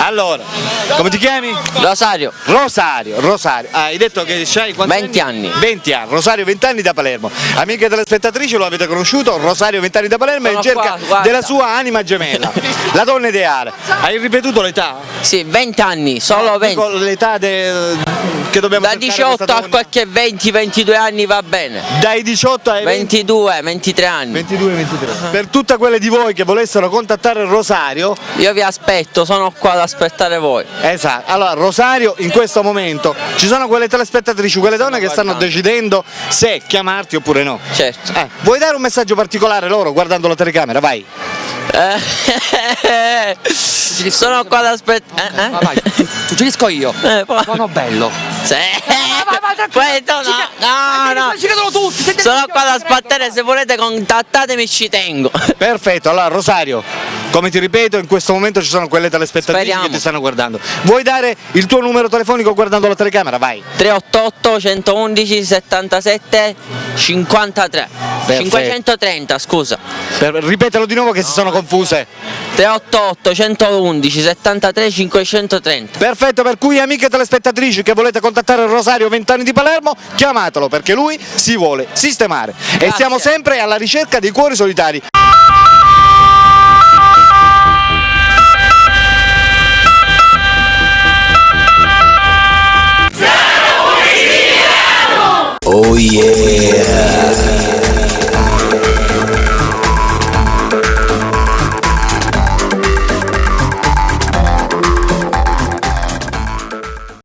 Allora, come ti chiami? Rosario. Rosario. Hai detto che c'hai quanti 20 anni. 20 anni. Rosario, 20 anni da Palermo. Amiche telespettatrici, lo avete conosciuto? Rosario, 20 anni da Palermo, è in Sono cerca qua, della sua anima gemella. La donna ideale. Hai ripetuto l'età? Sì, 20 anni, solo 20. Dico l'età che dobbiamo Da cercare 18 questa a donna. qualche 20-22 anni va bene. Dai 18 ai 22-23 anni. 22-23. Per tutte quelle di voi che volessero contattare Rosario, Io vi aspetto, sono qua ad aspettare voi. esatto. Allora, Rosario, in questo momento ci sono quelle telespettatrici, quelle donne che stanno decidendo se chiamarti oppure no. Certo. Vuoi dare un messaggio particolare loro guardando la telecamera? Vai. Sono qua ad aspettare. Vai, suggerisco io. Buono bello. Sì. Questo no. Ci credono tutti. Sono qua ad aspettare, se volete contattatemi, ci tengo. Perfetto, allora Rosario, come ti ripeto, in questo momento ci sono quelle telespettatrici Speriamo. che ti stanno guardando. Vuoi dare il tuo numero telefonico guardando la telecamera? Vai. 388 111 77 53. Perfetto. 530, scusa. Ripetelo di nuovo che si sono confuse. 388 111 73 530. Perfetto, per cui amiche telespettatrici che volete contattare Rosario, 20 anni di Palermo, chiamatelo perché lui si vuole sistemare. E siamo sempre alla ricerca dei cuori solitari. Oh yeah!